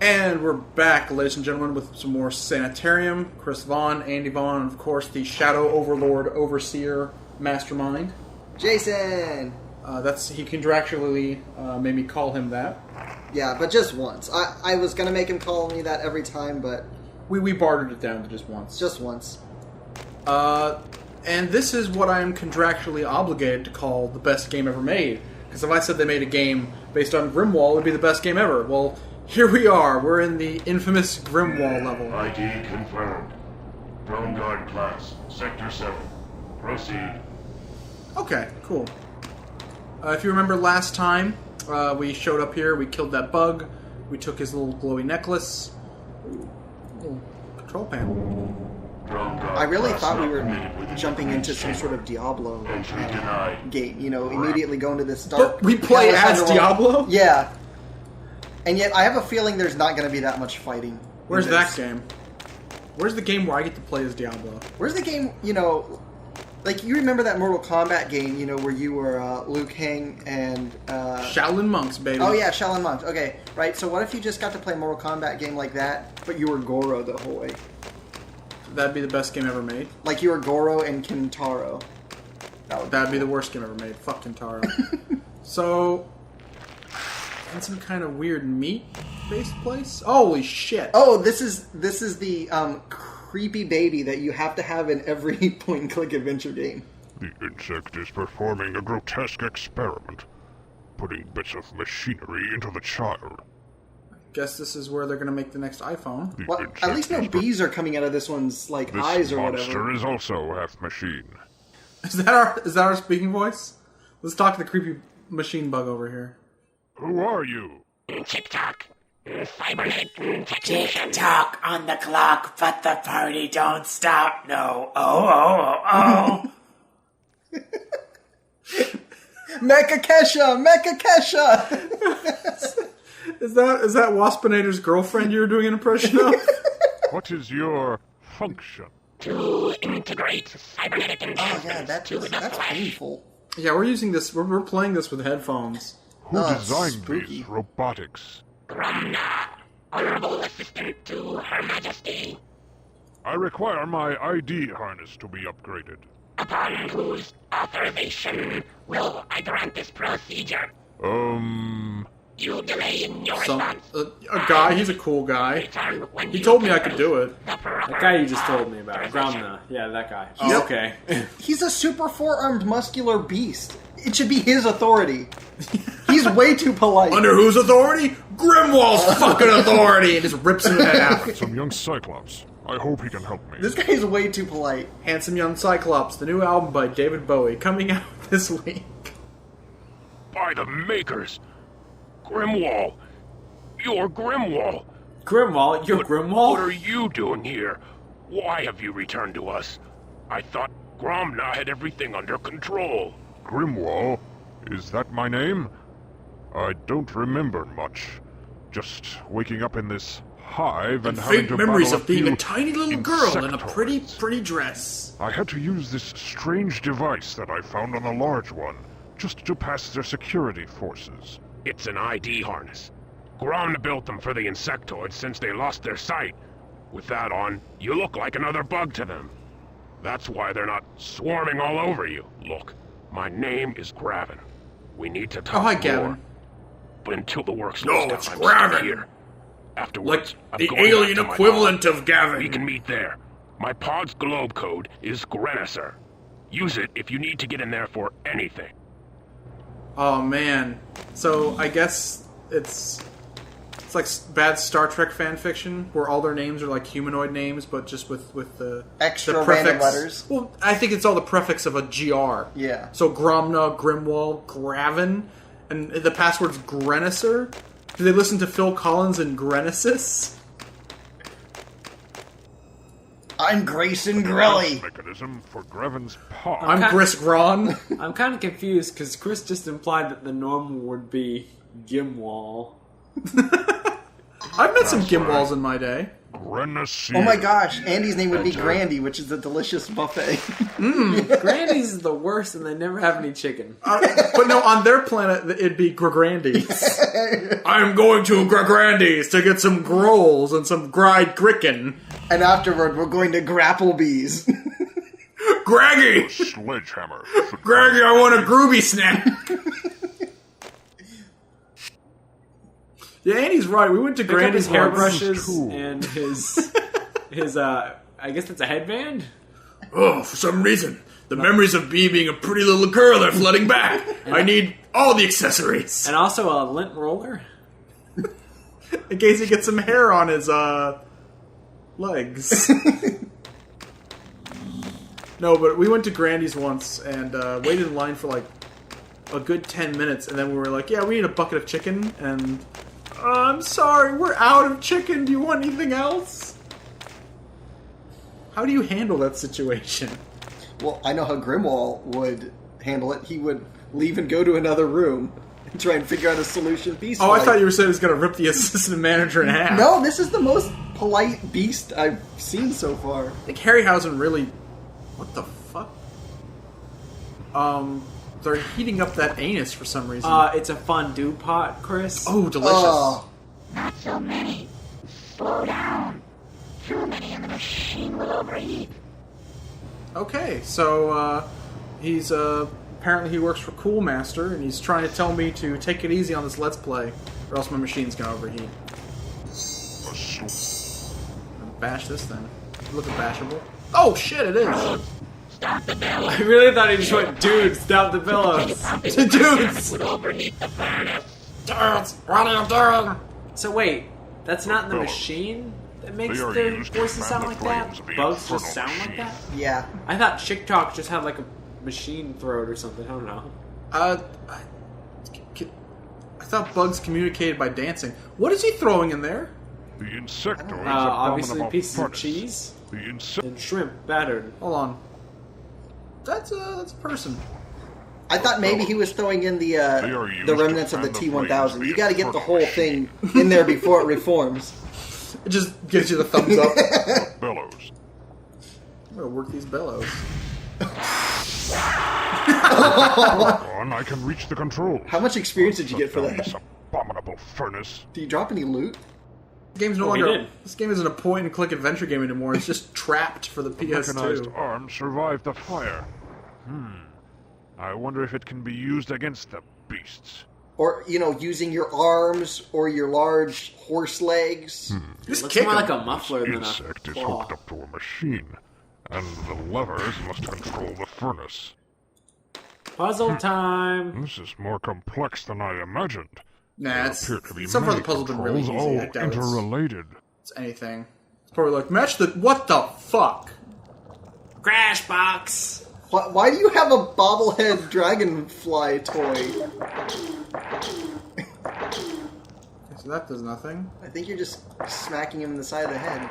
And we're back, ladies and gentlemen, with some more Sanitarium. Chris Vaughn, Andy Vaughn, and of course the Shadow Overlord, Overseer, Mastermind. Jason! He contractually made me call him that. Yeah, but just once. I was going to make him call me that every time, but... We bartered it down to just once. Just once. And this is what I am contractually obligated to call the best game ever made. Because if I said they made a game based on Grimwall, it would be the best game ever. Well... Here we are. We're in the infamous Grimwall level. ID confirmed. Drone Guard class, Sector 7. Proceed. Okay, cool. If you remember last time, we showed up here, we killed that bug, we took his little glowy necklace. Ooh, little control panel. I really thought we were jumping into some sort of Diablo game, you know, immediately going to this dark... But we play as Diablo? Yeah. And yet, I have a feeling there's not going to be that much fighting. Where's that game? Where's the game where I get to play as Diablo? Where's the game, you know... Like, you remember that Mortal Kombat game, you know, where you were Liu Kang and... Shaolin Monks, baby. Oh, yeah, Shaolin Monks. Okay, right. So what if you just got to play a Mortal Kombat game like that, but you were Goro the whole way? That'd be the best game ever made. Like you were Goro and Kintaro. That'd be the worst game ever made. Fuck Kintaro. So... in some kind of weird meat-based place? Holy shit! Oh, this is the creepy baby that you have to have in every point-and-click adventure game. The insect is performing a grotesque experiment, putting bits of machinery into the child. Guess this is where they're going to make the next iPhone. Well, at least no bees are coming out of this one's like eyes or whatever. This monster is also half machine. Is that our speaking voice? Let's talk to the creepy machine bug over here. Who are you? TikTok. Cyberhead. TikTok on the clock, but the party don't stop. No. Oh. Mecha Kesha! Is that Waspinator's girlfriend you were doing an impression of? What is your function? To integrate cybernetic Oh yeah, that's painful. Yeah, we're using this. We're playing this with headphones. Who designed these robotics? Gromna, honorable assistant to Her Majesty. I require my ID harness to be upgraded. Upon whose authorization will I grant this procedure? You delay in your response. A guy, he's a cool guy. He told me I could do it. That guy you just told me about, Gromna. Yeah, that guy. Oh, okay. He's a super four-armed muscular beast. It should be his authority. He's way too polite. Under whose authority? Grimwall's fucking authority! And just rips him in half. Some young Cyclops. I hope he can help me. This guy's way too polite. Handsome Young Cyclops, the new album by David Bowie, coming out this week. By the makers! Grimwall! You're Grimwall! Grimwall? You're Grimwall? What are you doing here? Why have you returned to us? I thought Gromna had everything under control. Grimwall? Is that my name? I don't remember much. Just waking up in this hive and having to memories battle of being a few tiny little girl in a insectoids. pretty dress. I had to use this strange device that I found on the large one, just to pass their security forces. It's an ID harness. Gromna built them for the insectoids since they lost their sight. With that on, you look like another bug to them. That's why they're not swarming all over you. Look, my name is Gravin. We need to talk hi, more. Gavin. But until the work slows down, it's I'm Gravin. stuck here. Afterwards, Like I'm the going alien back to my equivalent pod. of Gavin. We can meet there. My pod's globe code is Grenisser. Use it if you need to get in there for anything. Oh man. So I guess it's like bad Star Trek fan fiction where all their names are like humanoid names, but just with the Extra the prefix. random letters. Well, I think it's all the prefix of a GR. Yeah. So Gromna, Grimwall, Gravin, and the password's Grenisser. Do they listen to Phil Collins and Grenesis? I'm Grayson Grelly. Mechanism for Gravin's pod. I'm Gris Gron. I'm kind of confused because Chris just implied that the normal would be Gimwall. I've met some Gimwalls in my day. Renaissance. Oh my gosh, Andy's name would be Grandy, which is a delicious buffet. Grandy's is the worst, and they never have any chicken. But no, on their planet, it'd be Grandy's. I'm going to Grandy's to get some grolls and some fried gricken. And afterward, we're going to Grapplebee's. Greggy! Sledgehammer. Greggy, I want a groovy snack. Yeah, Andy's right. We went to Pick up Grandy's his once. hairbrushes Cool. and his I guess that's a headband. Oh, for some reason, the memories of me being a pretty little girl are flooding back. I need all the accessories. And also a lint roller. In case he gets some hair on his, legs. No, but we went to Grandy's once and waited in line for like a good 10 minutes, and then we were like, yeah, we need a bucket of chicken, and I'm sorry, we're out of chicken. Do you want anything else? How do you handle that situation? Well, I know how Grimwall would handle it. He would leave and go to another room and try and figure out a solution peacefully. Oh, I thought you were saying he was going to rip the assistant manager in half. No, this is the most polite beast I've seen so far. I think Harryhausen really... What the fuck? They're heating up that anus for some reason. It's a fondue pot, Chris. Oh, delicious. Oh, Not so many. Slow down. Too many and the machine will overheat. Okay, so, he's, apparently he works for Cool Master, and he's trying to tell me to take it easy on this Let's Play, or else my machine's gonna overheat. Bash this thing. Look at bashable. Oh, shit, it is! Stop the bellows. I really thought he just went, dude, stop the billows. Dudes! Would overheat the furnace. Dudes! What are you doing? So wait, that's not in the Billows. machine that makes They are their used to voices fan sound the like that? flames of the Bugs infernal just sound like machine. that? yeah. I thought Chick Talk just had like a machine throat or something. I don't know. I thought bugs communicated by dancing. What is he throwing in there? The insectoid's Obviously abominable pieces of furnace. cheese The insect. and shrimp battered. Hold on. That's a person. I thought maybe he was throwing in the used remnants to of the fan the T1000. flames You got to get the of the whole thing in there before it reforms. It just gives you the thumbs up. Bellows. I'm gonna work these bellows. On, I can reach the controls. How much experience did you get for This that? abominable furnace. Do you drop any loot? This game's no Oh, he longer. did. This game isn't a point-and-click adventure game anymore. It's just trapped for the Mechanized PS2. arm survived the fire. I wonder if it can be used against the beasts. Or, using your arms or your large horse legs? Just Looks kick more like him. a muffler than a Insect is claw. hooked up to a machine, and the levers must control the furnace. Puzzle time. This is more complex than I imagined. Nah, There it's appear to be so far many the puzzle's been really controls, easy. I all doubt it's interrelated. anything. It's probably like match the what the fuck. Crash box. Why do you have a bobblehead dragonfly toy? So that does nothing. I think you're just smacking him in the side of the head.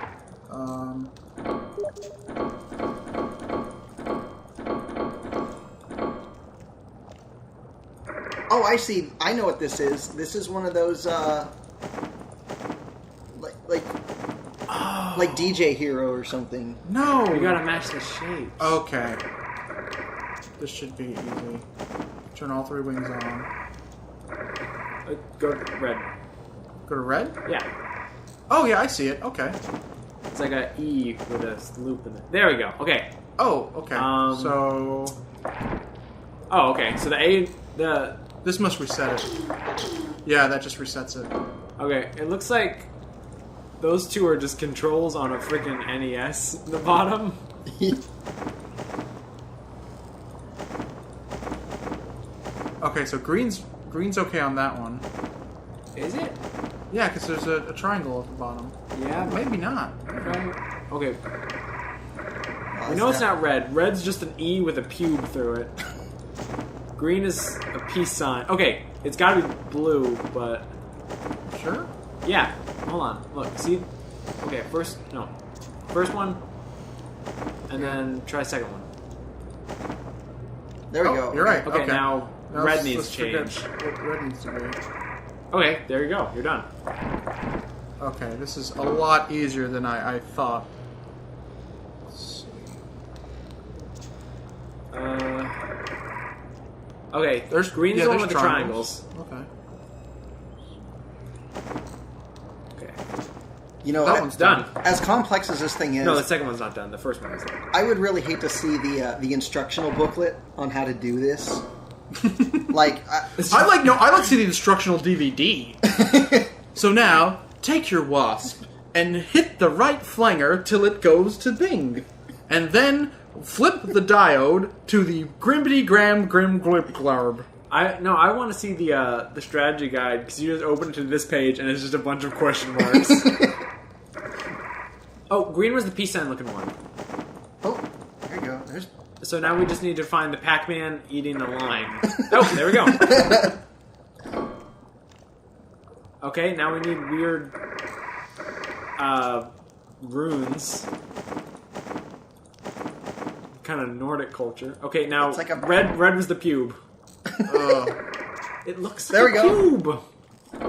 Oh, I see. I know what this is. This is one of those, like DJ Hero or something. No. We gotta match the shape. Okay. This should be easy. Turn all three wings on. Go to red. Go to red? Yeah. Oh yeah, I see it. Okay. It's like a E with a loop in it. There we go. Okay. Oh, okay. So Oh, okay. So the this must reset it. Yeah, that just resets it. okay. It looks like those two are just controls on a freaking NES in the bottom. Okay, so green's okay on that one. Is it? Yeah, because there's a triangle at the bottom. Yeah. Maybe not. Okay. We know it's not red. Red's just an E with a pube through it. Green is a peace sign. Okay, it's gotta be blue, but Sure. yeah. Hold on. Look, see? Okay, first one, and then try second one. There we go. You're right. Okay, now red let's needs to forget change. what red needs to be. Okay, there you go. You're done. Okay, this is a lot easier than I thought. Let's see. Okay, There's green's the one with the triangles. Okay. Okay. You know, That one's Done. as complex as this thing is, No, the second one's not done. The first one is done. I would really hate to see the instructional booklet on how to do this. Like, I'd like to see the instructional DVD. So now, take your wasp and hit the right flanger till it goes to Bing, and then flip the diode to the Grimbity Gram Grim Glip Glarb. I want to see the strategy guide because you just open it to this page and it's just a bunch of question marks. Oh, green was the peace sign looking one. oh, there you go. There's So now we just need to find the Pac-Man eating the line. Oh, there we go. Okay, now we need weird runes. Kind of Nordic culture. Okay, now It's like a- red was the pube. It looks like There we a go. cube.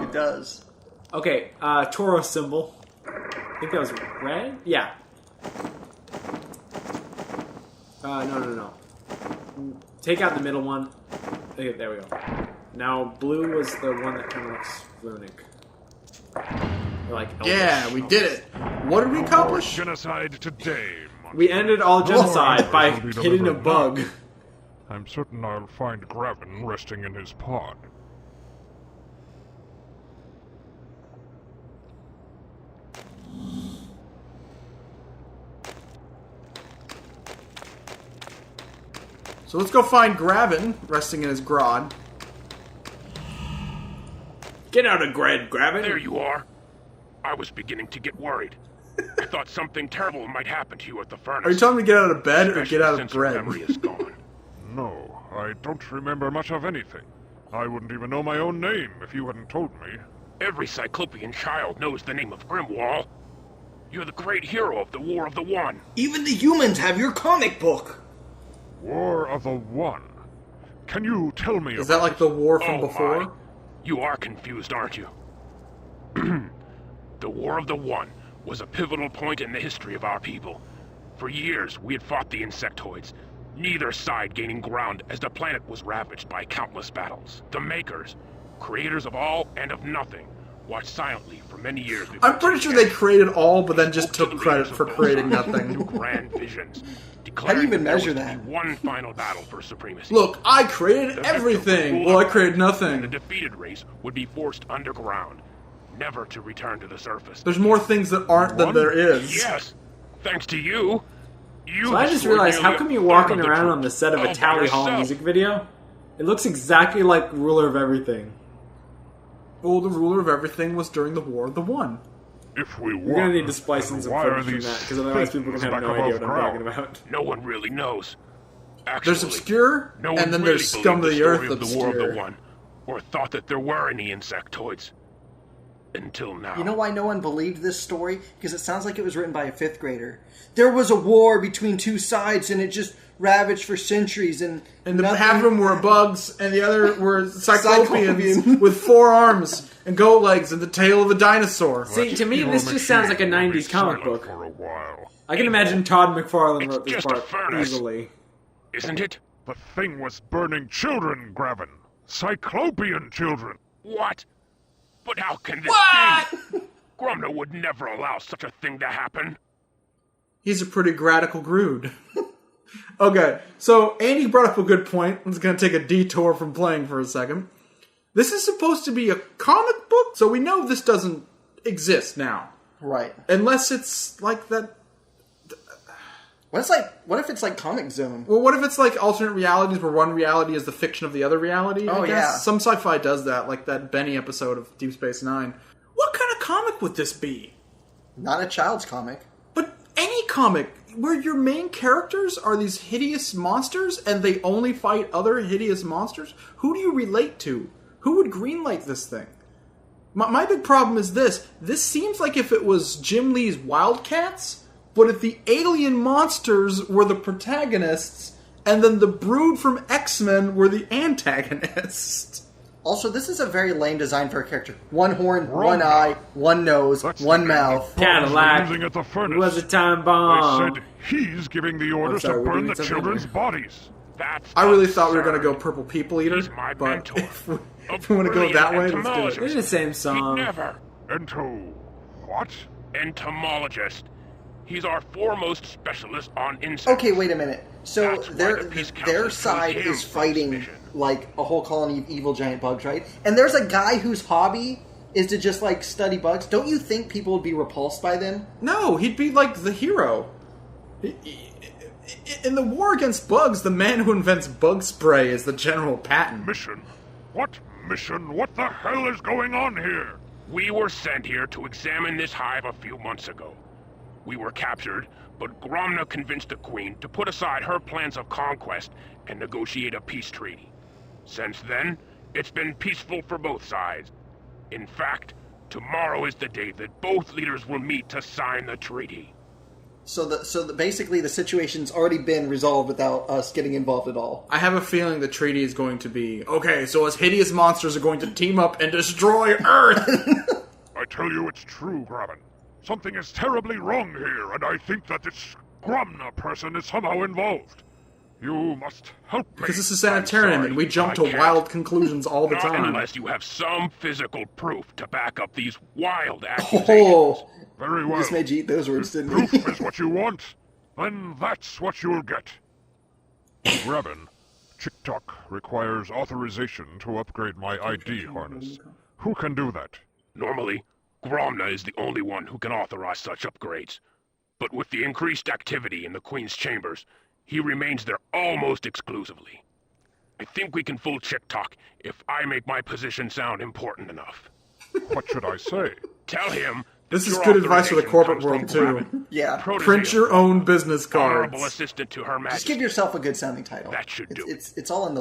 It does. Okay, Toro symbol. I think that was red? Yeah. No. Take out the middle one. Okay, there we go. Now, blue was the one that kind of looks runic. Or like elvish. Yeah, we did it. What did we accomplish? Genocide today. We ended all genocide by Will be hitting a delivered bug. now. I'm certain I'll find Gravin resting in his pod. So let's go find Gravin resting in his grod. Get out of Gravin. There you are. I was beginning to get worried. I thought something terrible might happen to you at the furnace. Are you telling me to get out of bed or Especially get out of since your bread? memory is gone. No, I don't remember much of anything. I wouldn't even know my own name if you hadn't told me. Every Cyclopean child knows the name of Grimwall. You're the great hero of the War of the One. Even the humans have your comic book. War of the One. Can you tell me Is about that like the war from Oh, before? my. You are confused, aren't you? The War of the One was a pivotal point in the history of our people. For years, we had fought the insectoids, neither side gaining ground as the planet was ravaged by countless battles. The Makers, creators of all and of nothing, watched silently for many years before I'm pretty sure they created all, but then just took credit for creating new nothing. grand visions. How do you even declaring there measure was to that? be one final battle for supremacy. Look, I created The victor everything! would Well, I rule created The nothing. defeated race would be forced underground, never to return to the surface. There's more things that aren't than there is. Yes, thanks to you. You So I just destroyed realized, how nearly come a you're third walking of the around troops on the set of all a by Tally Hall yourself. music video? It looks exactly like Ruler of Everything. Well, the ruler of everything was during the War of the One. If we won, You're gonna need to splice in then some why are footage from these that, because otherwise people can things have back no idea above what I'm ground? talking about. No one really knows. Actually, There's obscure, no one and then really there's scum of believed the earth story of the War of obscure. the One, or thought that there were any insectoids. Until now. You know why no one believed this story? Because it sounds like it was written by a 5th grader. There was a war between two sides, and it just ravaged for centuries, and nothing- half of them were bugs, and the other were cyclopeans Cyclopean. with 4 arms and goat legs and the tail of a dinosaur. See, to me, Evil this just sounds like a machine will be 90s comic silent book. For a while. I can imagine Todd McFarlane It's wrote this just a part furnace. easily. Isn't it? The thing was burning children, Gravin. Cyclopean children. What? But how can this be? Grumner would never allow such a thing to happen. He's a pretty gradical Grood. Okay, so Andy brought up a good point. I'm just going to take a detour from playing for a second. This is supposed to be a comic book, so we know this doesn't exist now. Right. Unless it's like that... What if it's like Comic Zone? Well, what if it's like alternate realities where one reality is the fiction of the other reality? I Oh, guess? yeah. Some sci-fi does that, like that Benny episode of Deep Space Nine. What kind of comic would this be? Not a child's comic. But any comic where your main characters are these hideous monsters and they only fight other hideous monsters? Who do you relate to? Who would greenlight this thing? My big problem is this. This seems like if it was Jim Lee's Wildcats, but if the alien monsters were the protagonists and then the Brood from X-Men were the antagonists. Also, this is a very lame design for a character. One horn, Wrong. one eye, one nose, That's one the mouth. Cadillac using at the furnace. It was a time bomb. They said he's giving the orders sorry, to we're burn doing the something children's here. bodies. That's I really thought we were going to absurd. go Purple People Eater, He's my but mentor. if we A want to go that way, brilliant let's do it. It's the same song. He'd never. What? Entomologist. He's our foremost specialist on insects. Okay, wait a minute. So That's why the Peace Council their chose side him is for fighting this mission. like a whole colony of evil giant bugs, right? And there's a guy whose hobby is to just like study bugs. Don't you think people would be repulsed by them? No, he'd be like the hero. In the war against bugs, the man who invents bug spray is the General Patton. Mission? What mission? What the hell is going on here? We were sent here to examine this hive a few months ago. We were captured, but Gromna convinced the Queen to put aside her plans of conquest and negotiate a peace treaty. Since then, it's been peaceful for both sides. In fact, tomorrow is the day that both leaders will meet to sign the treaty. So basically the situation's already been resolved without us getting involved at all. I have a feeling the treaty is going to be, okay, so us hideous monsters are going to team up and destroy Earth! I tell you it's true, Graven. Something is terribly wrong here, and I think that this Gromna person is somehow involved. You must help me. Because this is Sanitarium, I'm sorry, and we jump I to can't. wild conclusions all the Not time. unless you have some physical proof to back up these wild accusations. Oh, Very you well. just made you eat those words, didn't Proof you? is what you want, then that's what you'll get. Graben, Chick-Tock requires authorization to upgrade my ID harness. Who can do that? Normally, Gromna is the only one who can authorize such upgrades. But with the increased activity in the Queen's chambers, he remains there almost exclusively. I think we can fool Chick-Tock if I make my position sound important enough. What should I say? Tell him... This is your good advice for the authorization corporate comes world, from too. Graben, Yeah. protege Print of your Gromna, own business Honorable cards. assistant to Her Just Majesty. give yourself a good sounding title. That should do it. It's all in the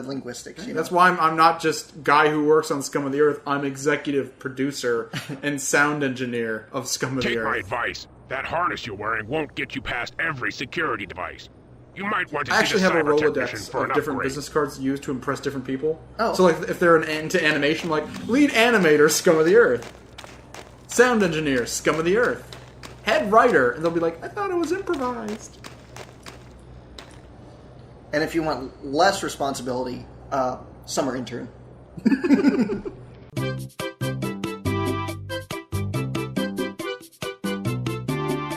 linguistics. You know? That's why I'm not just guy who works on Scum of the Earth. I'm executive producer and sound engineer of Scum of the Take my Earth. advice. That harness you're wearing won't get you past every security device. You might want to I see actually the have a cyber technician Rolodex for of an different upgrade. business cards used to impress different people. Oh. So, like, if they're an into animation, like, lead animator, Scum of the Earth. Sound engineer, Scum of the Earth. Head writer, and they'll be like, I thought it was improvised. And if you want less responsibility, summer intern.